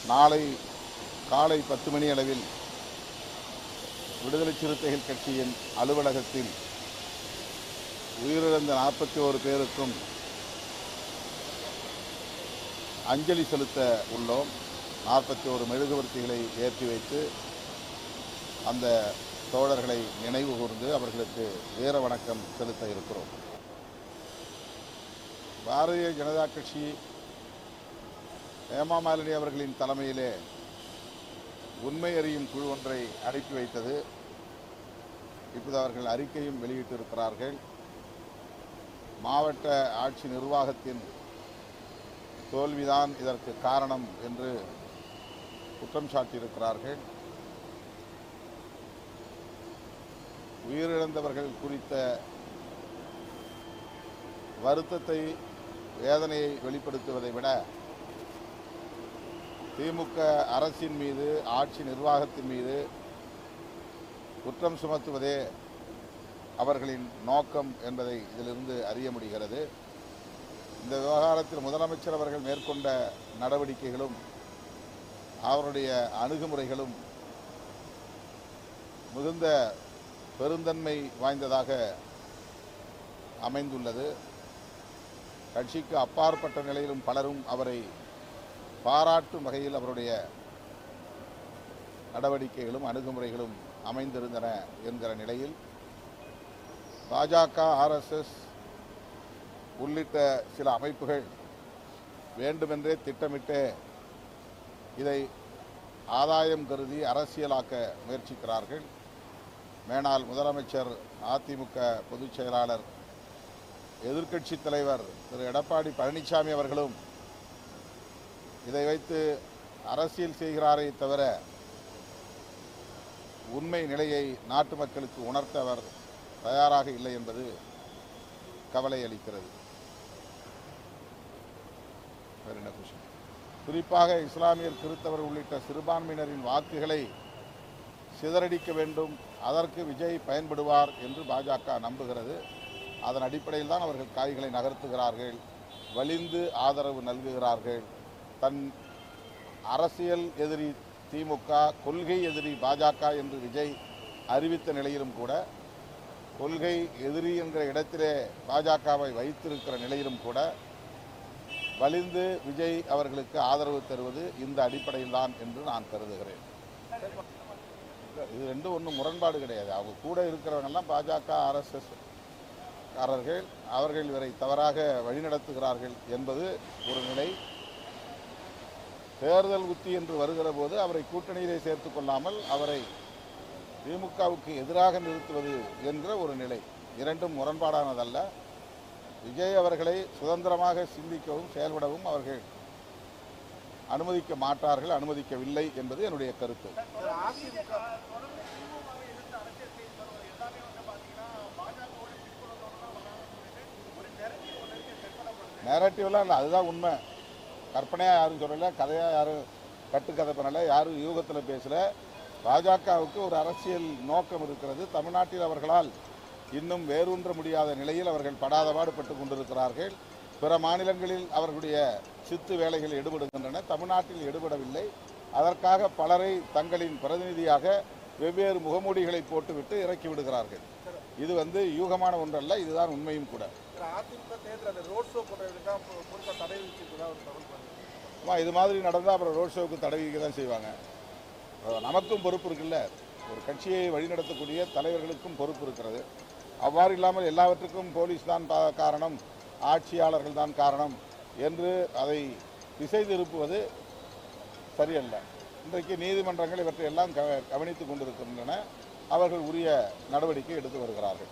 நாளை காலை 10 மணி அளவில் விடுதலை சிறுத்தைகள் கட்சியின் அலுவலகத்தில் உயிரிழந்த 41 பேருக்கும் அஞ்சலி செலுத்த உள்ளோம். 41 மெழுகுவர்த்திகளை ஏற்றி வைத்து அந்த தோழர்களை நினைவு கூர்ந்து அவர்களுக்கு வீர வணக்கம் செலுத்த இருக்கிறோம். பாரதிய ஜனதா கட்சி ஹேமா மாலினி அவர்களின் தலைமையிலே உண்மை அறியும் குழு ஒன்றை அனுப்பி வைத்தது. இப்போது அவர்கள் அறிக்கையும் வெளியிட்டிருக்கிறார்கள். மாவட்ட ஆட்சி நிர்வாகத்தின் தோல்விதான் இதற்கு காரணம் என்று குற்றம் சாட்டியிருக்கிறார்கள். உயிரிழந்தவர்கள் குறித்த வருத்தத்தை, வேதனையை வெளிப்படுத்துவதை விட திமுக அரசின் மீது, ஆட்சி நிர்வாகத்தின் மீது குற்றம் சுமத்துவதே அவர்களின் நோக்கம் என்பதை இதிலிருந்து அறிய முடிகிறது. இந்த விவகாரத்தில் முதலமைச்சர் அவர்கள் மேற்கொண்ட நடவடிக்கைகளும் அவருடைய அணுகுமுறைகளும் மிகுந்த பெருந்தன்மை வாய்ந்ததாக அமைந்துள்ளது. கட்சிக்கு அப்பாற்பட்ட நிலையிலும் பலரும் அவரை பாராட்டும் வகையில் அவருடைய நடவடிக்கைகளும் அணுகுமுறைகளும் அமைந்திருந்தன என்கிற நிலையில் பாஜக, RSS உள்ளிட்ட சில அமைப்புகள் வேண்டுமென்றே திட்டமிட்டு இதை ஆதாயம் கருதி அரசியலாக்க முயற்சிக்கிறார்கள். மேனால் முதலமைச்சர், அதிமுக பொதுச் செயலாளர், எதிர்க்கட்சித் தலைவர் திரு எடப்பாடி பழனிசாமி அவர்களும் இதை வைத்து அரசியல் செய்கிறாரே தவிர உண்மை நிலையை நாட்டு மக்களுக்கு உணர்த்த அவர் தயாராக இல்லை என்பது கவலை அளிக்கிறது. குறிப்பாக இஸ்லாமியர், கிறிஸ்தவர் உள்ளிட்ட சிறுபான்மையினரின் வாக்குகளை சிதறடிக்க வேண்டும், அதற்கு விஜய் பயன்படுவார் என்று பாஜக நம்புகிறது. அதன் அடிப்படையில் தான் அவர்கள் காய்களை நகர்த்துகிறார்கள், வலிந்து ஆதரவு நல்குகிறார்கள். தன் அரசியல் எதிரி திமுக, கொள்கை எதிரி பாஜக என்று விஜய் அறிவித்த நிலையிலும் கூட, கொள்கை எதிரி என்கிற இடத்திலே பாஜகவை வைத்திருக்கிற நிலையிலும் கூட வலிந்து விஜய் அவர்களுக்கு ஆதரவு தருவது இந்த அடிப்படையில் தான் என்று நான் கருதுகிறேன். இது ரெண்டும் ஒன்றும் முரண்பாடு கிடையாது. அவங்க கூட இருக்கிறவங்கெல்லாம் பாஜக, RSS காரர்கள், அவர்கள் இவரை தவறாக வழிநடத்துகிறார்கள் என்பது ஒரு நிலை. தேர்தல் உத்தி என்று வருகிற போது அவரை கூட்டணியிலே சேர்த்து கொள்ளாமல் அவரை திமுகவுக்கு எதிராக நிறுத்துவது என்கிற ஒரு நிலை. இரண்டும் முரண்பாடானதல்ல. விஜய் அவர்களை சுதந்திரமாக சிந்திக்கவும் செயல்படவும் அவர்கள் அனுமதிக்க மாட்டார்கள், அனுமதிக்கவில்லை என்பது என்னுடைய கருத்து. நேரட்டிவ்லாம் இல்லை, அதுதான் உண்மை. கற்பனையாக யாரும் சொல்லலை, கதையாக யாரும் கட்டுக்கதை பண்ணலை, யாரும் யூகத்தில் பேசலை. பாஜகவுக்கு ஒரு அரசியல் நோக்கம் இருக்கிறது. தமிழ்நாட்டில் அவர்களால் இன்னும் வேரூன்ற முடியாத நிலையில் அவர்கள் படாத பாடுபட்டு கொண்டிருக்கிறார்கள். பிற மாநிலங்களில் அவர்களுடைய சித்து வேலைகள் எடுபடுகின்றன, தமிழ்நாட்டில் எடுபடவில்லை. அதற்காக பலரை தங்களின் பிரதிநிதியாக வெவ்வேறு முகமூடிகளை போட்டுவிட்டு இறக்கி விடுகிறார்கள். இது யூகமான ஒன்றல்ல, இதுதான் உண்மையும் கூட. இது மாதிரி நடந்தால் அப்புறம் ரோட் ஷோவுக்கு தடை விதிக்க தான் செய்வாங்க. நமக்கும் பொறுப்பு இருக்குல்ல, ஒரு கட்சியை வழிநடத்தக்கூடிய தலைவர்களுக்கும் பொறுப்பு இருக்கிறது. அவ்வாறு இல்லாமல் எல்லாவற்றுக்கும் போலீஸ் தான் காரணம், ஆட்சியாளர்கள் தான் காரணம் என்று அதை திசை திருப்புவது சரியல்ல. இன்றைக்கு நீதிமன்றங்கள் இவற்றையெல்லாம் கவனித்துக் கொண்டிருக்கின்றன. அவர்கள் உரிய நடவடிக்கை எடுத்து வருகிறார்கள்.